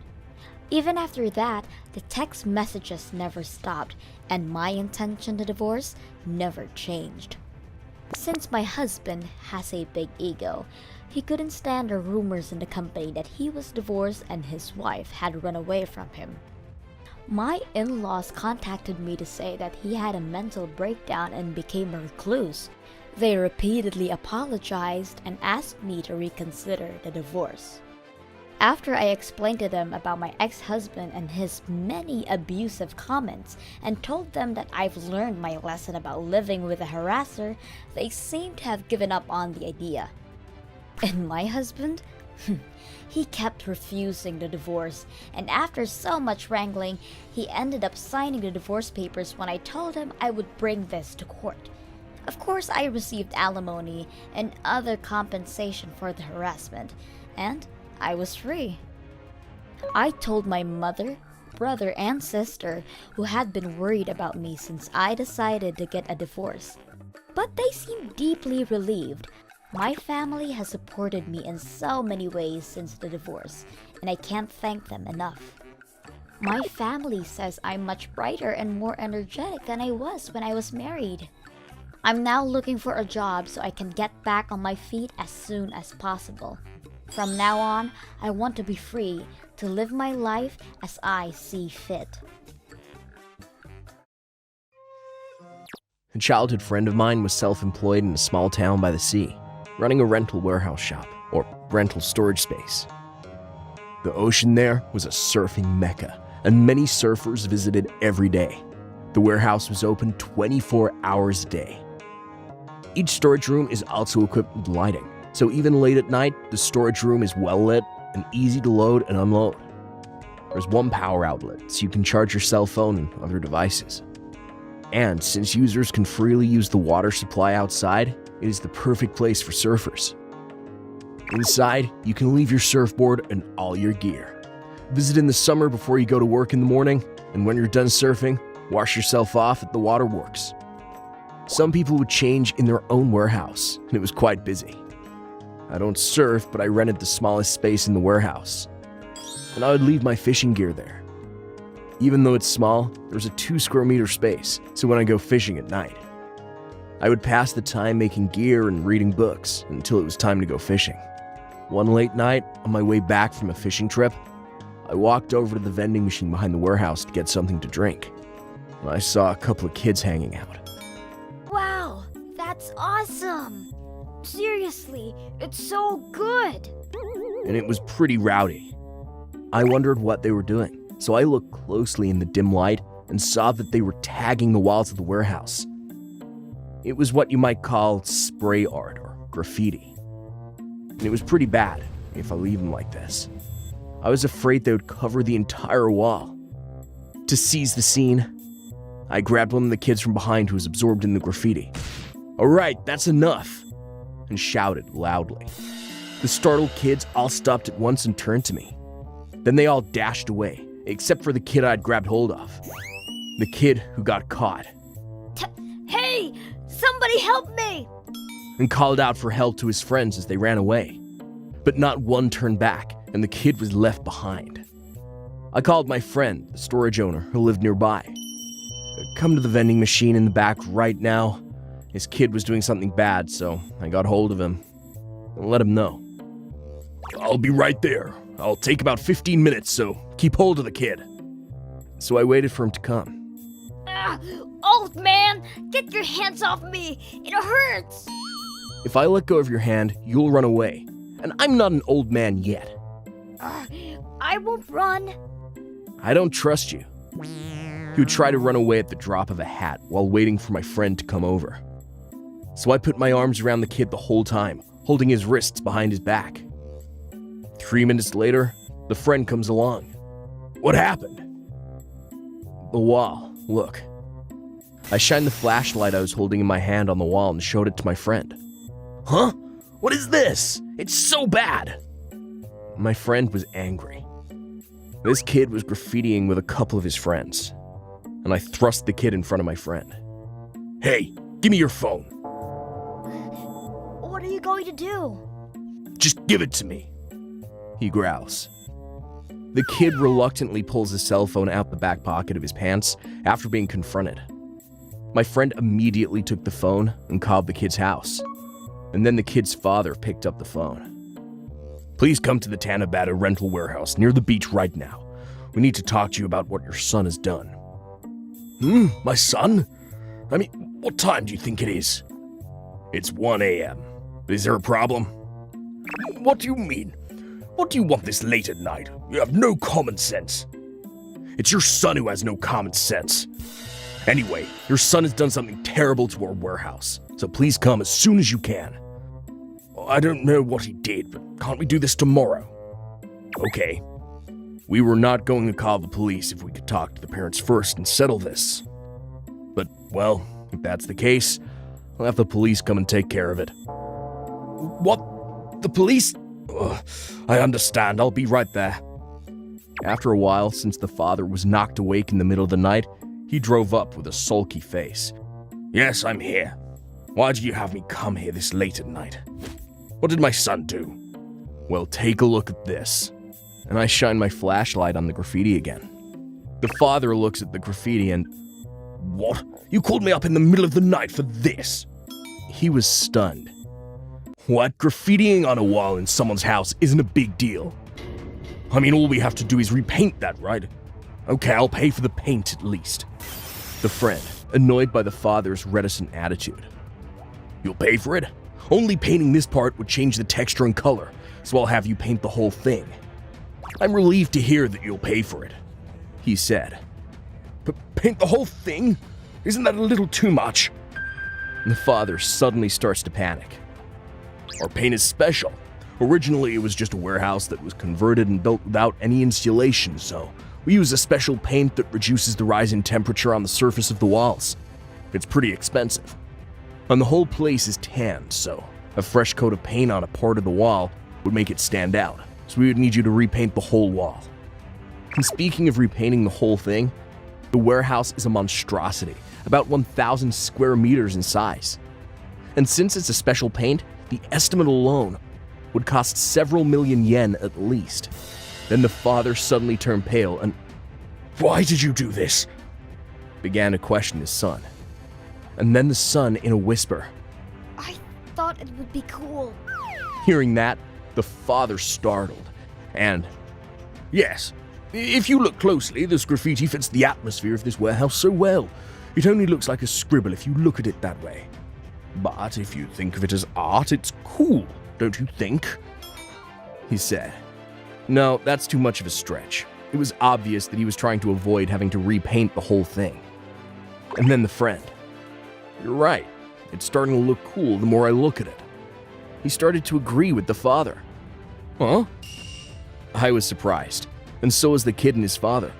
Even after that, the text messages never stopped, and my intention to divorce never changed. Since my husband has a big ego, he couldn't stand the rumors in the company that he was divorced and his wife had run away from him. My in-laws contacted me to say that he had a mental breakdown and became a recluse. They repeatedly apologized and asked me to reconsider the divorce. After I explained to them about my ex-husband and his many abusive comments and told them that I've learned my lesson about living with a harasser, they seemed to have given up on the idea. And my husband? He kept refusing the divorce, and after so much wrangling, he ended up signing the divorce papers when I told him I would bring this to court. Of course, I received alimony and other compensation for the harassment, and I was free. I told my mother, brother, and sister, who had been worried about me since I decided to get a divorce. But they seemed deeply relieved. My family has supported me in so many ways since the divorce, and I can't thank them enough. My family says I'm much brighter and more energetic than I was when I was married. I'm now looking for a job so I can get back on my feet as soon as possible. From now on, I want to be free to live my life as I see fit. A childhood friend of mine was self-employed in a small town by the sea, running a rental warehouse shop, or rental storage space. The ocean there was a surfing mecca, and many surfers visited every day. The warehouse was open 24 hours a day. Each storage room is also equipped with lighting, so even late at night, the storage room is well lit and easy to load and unload. There's one power outlet, so you can charge your cell phone and other devices. And since users can freely use the water supply outside, it is the perfect place for surfers. Inside, you can leave your surfboard and all your gear. Visit in the summer before you go to work in the morning, and when you're done surfing, wash yourself off at the waterworks. Some people would change in their own warehouse, and it was quite busy. I don't surf, but I rented the smallest space in the warehouse. and I would leave my fishing gear there. Even though it's small, there's a 2 square meter space, so when I go fishing at night, I would pass the time making gear and reading books until it was time to go fishing. One late night, on my way back from a fishing trip, I walked over to the vending machine behind the warehouse to get something to drink, and I saw a couple of kids hanging out. Wow, that's awesome! Seriously, it's so good! And it was pretty rowdy. I wondered what they were doing, so I looked closely in the dim light and saw that they were tagging the walls of the warehouse. It was what you might call spray art or graffiti. And it was pretty bad if I leave them like this. I was afraid they would cover the entire wall. To seize the scene, I grabbed one of the kids from behind who was absorbed in the graffiti. "All right, that's enough," and shouted loudly. The startled kids all stopped at once and turned to me. Then they all dashed away, except for the kid I'd grabbed hold of. The kid who got caught. Hey! Somebody help me! And called out for help to his friends as they ran away. But not one turned back, and the kid was left behind. I called my friend, the storage owner, who lived nearby. "Come to the vending machine in the back right now." His kid was doing something bad, so I got hold of him and let him know. "I'll be right there. I'll take about 15 minutes, so keep hold of the kid." So I waited for him to come. Old man, get your hands off me! It hurts! If I let go of your hand, you'll run away. And I'm not an old man yet. I won't run. I don't trust you. He would try to run away at the drop of a hat while waiting for my friend to come over. So I put my arms around the kid the whole time, holding his wrists behind his back. 3 minutes later, the friend comes along. "What happened?" "The wall. Look." I shined the flashlight I was holding in my hand on the wall and showed it to my friend. "Huh? What is this? It's so bad!" My friend was angry. This kid was graffitiing with a couple of his friends, and I thrust the kid in front of my friend. "Hey, give me your phone." What are you going to do? "Just give it to me," he growls. The kid reluctantly pulls his cell phone out the back pocket of his pants after being confronted. My friend immediately took the phone and called the kid's house, and then the kid's father picked up the phone. "Please come to the Tanabata rental warehouse near the beach right now. We need to talk to you about what your son has done." My son? I mean, what time do you think it is?" "It's 1 a.m. Is there a problem?" "What do you mean? What do you want this late at night? You have no common sense." "It's your son who has no common sense. Anyway, your son has done something terrible to our warehouse, so please come as soon as you can." "I don't know what he did, but can't we do this tomorrow?" "Okay. We were not going to call the police if we could talk to the parents first and settle this. But, well, if that's the case, I'll have the police come and take care of it." "What? The police? Ugh, I understand. I'll be right there." After a while, since the father was knocked awake in the middle of the night, he drove up with a sulky face. "Yes, I'm here. Why did you have me come here this late at night? What did my son do?" "Well, take a look at this." And I shine my flashlight on the graffiti again. The father looks at the graffiti and, "What? You called me up in the middle of the night for this?" He was stunned. "What? Graffitiing on a wall in someone's house isn't a big deal. I mean, all we have to do is repaint that, right? Okay, I'll pay for the paint at least." The friend, annoyed by the father's reticent attitude. "You'll pay for it? Only painting this part would change the texture and color, so I'll have you paint the whole thing." "I'm relieved to hear that you'll pay for it," he said. "But paint the whole thing? Isn't that a little too much?" And the father suddenly starts to panic. "Our paint is special. Originally, it was just a warehouse that was converted and built without any insulation, so we use a special paint that reduces the rise in temperature on the surface of the walls. It's pretty expensive. And the whole place is tanned, so a fresh coat of paint on a part of the wall would make it stand out, so we would need you to repaint the whole wall." And speaking of repainting the whole thing, the warehouse is a monstrosity, about 1,000 square meters in size. And since it's a special paint, the estimate alone would cost several million yen at least. Then the father suddenly turned pale and Why did you do this? began to question his son. And then the son, in a whisper. I thought it would be cool. Hearing that, the father startled and, Yes. If you look closely, this graffiti fits the atmosphere of this warehouse so well. It only looks like a scribble if you look at it that way. But if you think of it as art, it's cool, don't you think? he said. No, that's too much of a stretch. It was obvious that he was trying to avoid having to repaint the whole thing. And then the friend. You're right. It's starting to look cool the more I look at it. He started to agree with the father. Huh? I was surprised, and so was the kid and his father.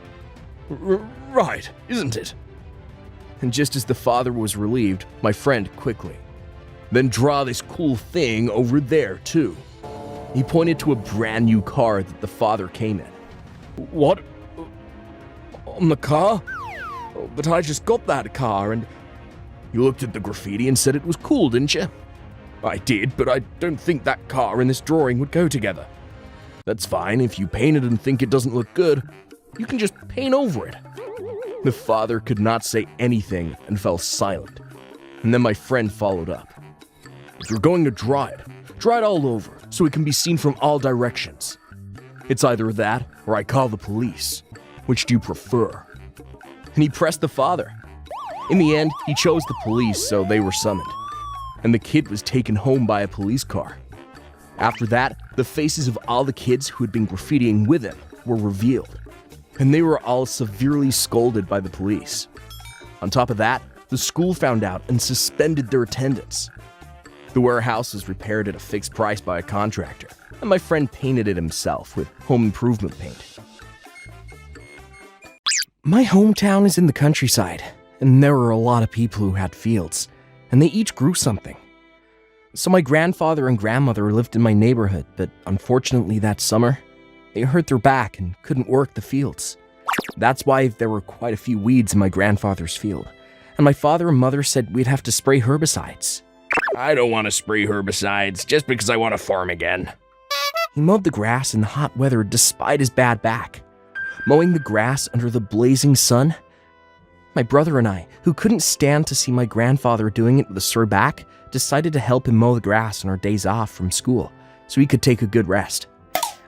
Right, isn't it? And just as the father was relieved, my friend quickly. Then draw this cool thing over there, too. He pointed to a brand new car that the father came in. What? On the car? But I just got that car and... You looked at the graffiti and said it was cool, didn't you? I did, but I don't think that car and this drawing would go together. That's fine. If you paint it and think it doesn't look good, you can just paint over it. The father could not say anything and fell silent. And then my friend followed up. If you're going to draw it all over so it can be seen from all directions. It's either that or I call the police. Which do you prefer? And he pressed the father. In the end, he chose the police, so they were summoned. And the kid was taken home by a police car. After that, the faces of all the kids who had been graffitiing with him were revealed. And they were all severely scolded by the police. On top of that, the school found out and suspended their attendance. The warehouse was repaired at a fixed price by a contractor, and my friend painted it himself with home improvement paint. My hometown is in the countryside, and there were a lot of people who had fields, and they each grew something. So my grandfather and grandmother lived in my neighborhood, but unfortunately that summer, they hurt their back and couldn't work the fields. That's why there were quite a few weeds in my grandfather's field, and my father and mother said we'd have to spray herbicides. I don't want to spray herbicides just because I want to farm again. He mowed the grass in the hot weather despite his bad back. Mowing the grass under the blazing sun. My brother and I, who couldn't stand to see my grandfather doing it with a sore back, decided to help him mow the grass on our days off from school so he could take a good rest.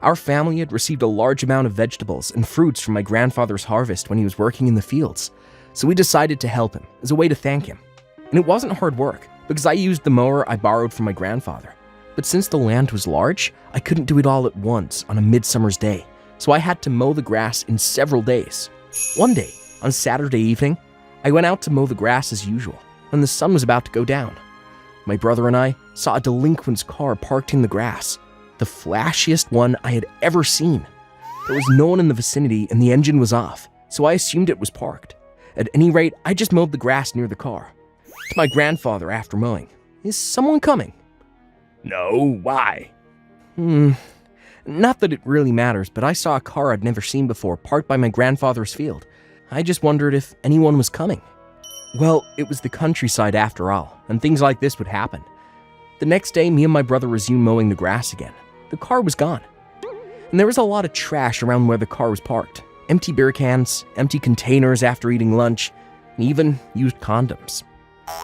Our family had received a large amount of vegetables and fruits from my grandfather's harvest when he was working in the fields, so we decided to help him as a way to thank him. And it wasn't hard work, because I used the mower I borrowed from my grandfather. But since the land was large, I couldn't do it all at once on a midsummer's day, so I had to mow the grass in several days. One day, on Saturday evening, I went out to mow the grass as usual, when the sun was about to go down. My brother and I saw a delinquent's car parked in the grass, the flashiest one I had ever seen. There was no one in the vicinity and the engine was off, so I assumed it was parked. At any rate, I just mowed the grass near the car. To my grandfather after mowing, "Is someone coming?" No, why? Not that it really matters, but I saw a car I'd never seen before parked by my grandfather's field. I just wondered if anyone was coming. Well, it was the countryside after all, and things like this would happen. The next day, me and my brother resumed mowing the grass again. The car was gone. And there was a lot of trash around where the car was parked. Empty beer cans, empty containers after eating lunch, and even used condoms.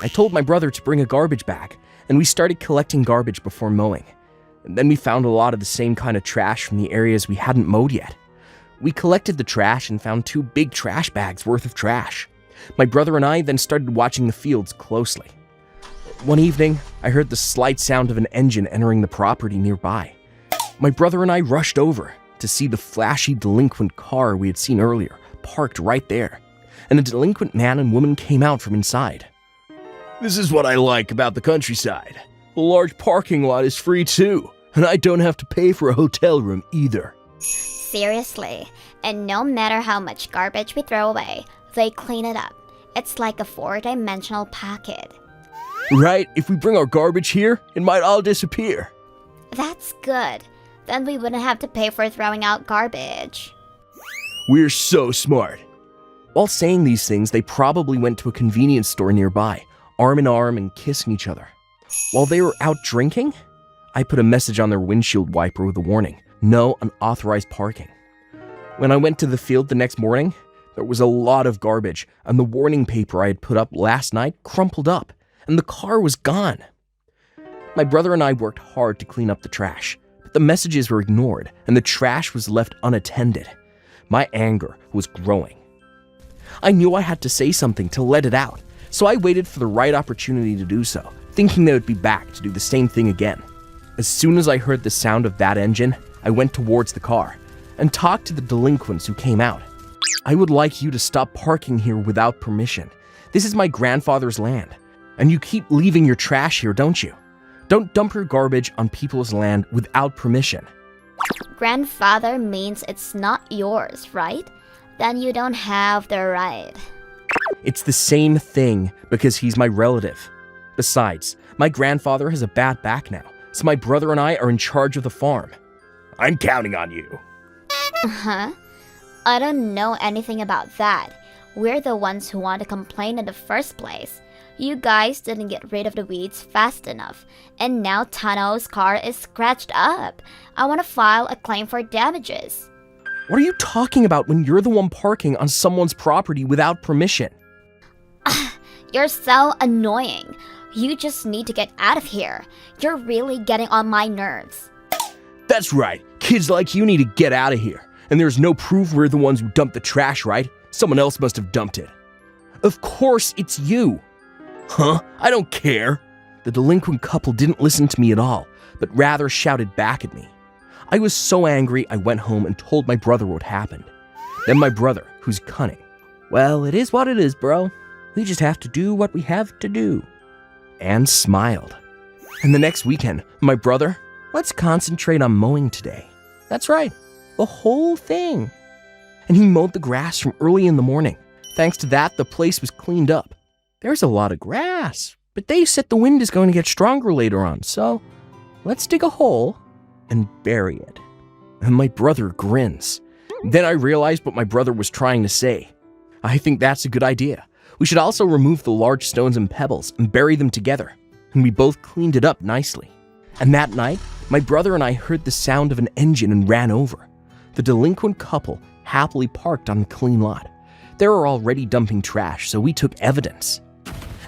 I told my brother to bring a garbage bag, and we started collecting garbage before mowing. And then we found a lot of the same kind of trash from the areas we hadn't mowed yet. We collected the trash and found 2 big trash bags worth of trash. My brother and I then started watching the fields closely. One evening, I heard the slight sound of an engine entering the property nearby. My brother and I rushed over to see the flashy delinquent car we had seen earlier, parked right there. And a delinquent man and woman came out from inside. "This is what I like about the countryside. The large parking lot is free too, and I don't have to pay for a hotel room either." Seriously, and no matter how much garbage we throw away, they clean it up. It's like a 4-dimensional pocket. Right, if we bring our garbage here, it might all disappear. That's good. Then we wouldn't have to pay for throwing out garbage. We're so smart. While saying these things, they probably went to a convenience store nearby, arm in arm and kissing each other. While they were out drinking, I put a message on their windshield wiper with a warning, "No unauthorized parking." When I went to the field the next morning, there was a lot of garbage, and the warning paper I had put up last night crumpled up, and the car was gone. My brother and I worked hard to clean up the trash, but the messages were ignored, and the trash was left unattended. My anger was growing. I knew I had to say something to let it out, so I waited for the right opportunity to do so, thinking they would be back to do the same thing again. As soon as I heard the sound of that engine, I went towards the car and talked to the delinquents who came out. I would like you to stop parking here without permission. This is my grandfather's land, and you keep leaving your trash here, don't you? Don't dump your garbage on people's land without permission. Grandfather means it's not yours, right? Then you don't have the right. It's the same thing because he's my relative. Besides, my grandfather has a bad back now, so my brother and I are in charge of the farm. I'm counting on you. Huh? I don't know anything about that. We're the ones who want to complain in the first place. You guys didn't get rid of the weeds fast enough, and now Tano's car is scratched up. I want to file a claim for damages. What are you talking about when you're the one parking on someone's property without permission? You're so annoying. You just need to get out of here. You're really getting on my nerves. That's right. Kids like you need to get out of here. And there's no proof we're the ones who dumped the trash, right? Someone else must have dumped it. Of course it's you. Huh? I don't care. The delinquent couple didn't listen to me at all, but rather shouted back at me. I was so angry I went home and told my brother what happened. Then my brother, who's cunning, "Well, it is what it is, bro. We just have to do what we have to do," and smiled. And the next weekend, my brother, "Let's concentrate on mowing today." That's right, the whole thing. And he mowed the grass from early in the morning. Thanks to that, the place was cleaned up. There's a lot of grass, but they said the wind is going to get stronger later on, so let's dig a hole and bury it. And my brother grins. Then I realized what my brother was trying to say. I think that's a good idea. We should also remove the large stones and pebbles and bury them together. And we both cleaned it up nicely. And that night, my brother and I heard the sound of an engine and ran over. The delinquent couple happily parked on the clean lot. They were already dumping trash, so we took evidence.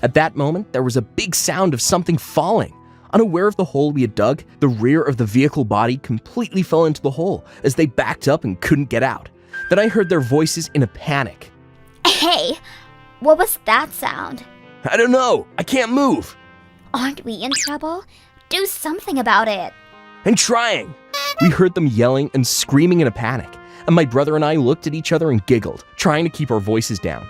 At that moment, there was a big sound of something falling. Unaware of the hole we had dug, the rear of the vehicle body completely fell into the hole as they backed up and couldn't get out. Then I heard their voices in a panic. Hey, what was that sound? I don't know. I can't move. Aren't we in trouble? Do something about it. I'm trying. We heard them yelling and screaming in a panic, and my brother and I looked at each other and giggled, trying to keep our voices down.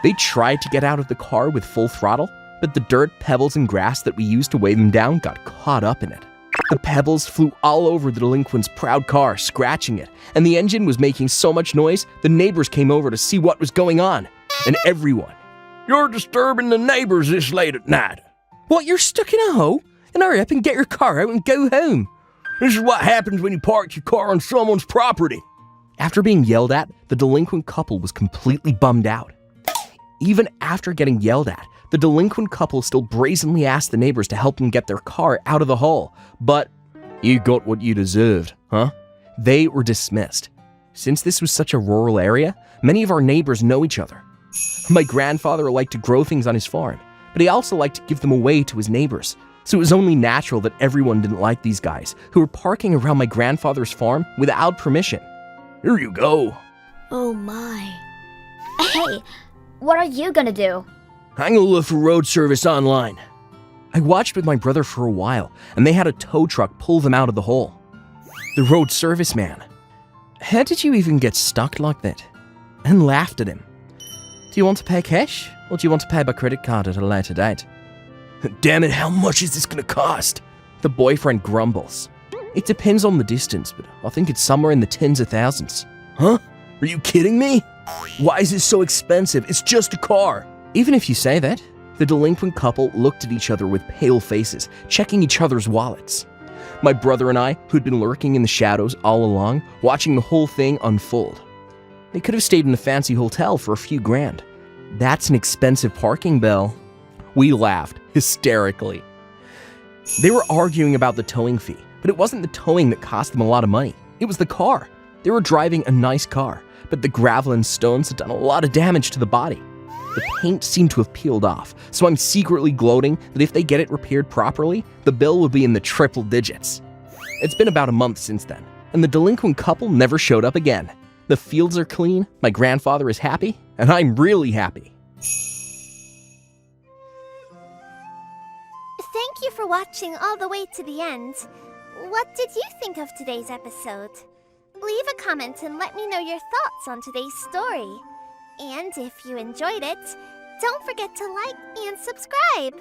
They tried to get out of the car with full throttle, but the dirt, pebbles, and grass that we used to weigh them down got caught up in it. The pebbles flew all over the delinquent's proud car, scratching it, and the engine was making so much noise, the neighbors came over to see what was going on. And everyone, You're disturbing the neighbors this late at night. "What, you're stuck in a hole? Then hurry up and get your car out and go home." This is what happens when you park your car on someone's property. After being yelled at, the delinquent couple was completely bummed out. Even after getting yelled at, the delinquent couple still brazenly asked the neighbors to help them get their car out of the hole. But you got what you deserved, huh? They were dismissed. Since this was such a rural area, many of our neighbors know each other. My grandfather liked to grow things on his farm, but he also liked to give them away to his neighbors. So it was only natural that everyone didn't like these guys who were parking around my grandfather's farm without permission. Here you go. Oh my. Hey, what are you gonna do? I'm gonna look for road service online. I watched with my brother for a while, and they had a tow truck pull them out of the hole. The road service man. "How did you even get stuck like that?" And laughed at him. "Do you want to pay cash, or do you want to pay by credit card at a later date?" Damn it, how much is this gonna cost? The boyfriend grumbles. "It depends on the distance, but I think it's somewhere in the tens of thousands." Huh? Are you kidding me? Why is this so expensive? It's just a car. Even if you say that, the delinquent couple looked at each other with pale faces, checking each other's wallets. My brother and I, who'd been lurking in the shadows all along, watching the whole thing unfold. They could have stayed in a fancy hotel for a few grand. That's an expensive parking bill. We laughed hysterically. They were arguing about the towing fee, but it wasn't the towing that cost them a lot of money. It was the car. They were driving a nice car, but the gravel and stones had done a lot of damage to the body. The paint seemed to have peeled off, so I'm secretly gloating that if they get it repaired properly, the bill will be in the triple digits. It's been about a month since then, and the delinquent couple never showed up again. The fields are clean, my grandfather is happy, and I'm really happy. Thank you for watching all the way to the end. What did you think of today's episode? Leave a comment and let me know your thoughts on today's story. And if you enjoyed it, don't forget to like and subscribe.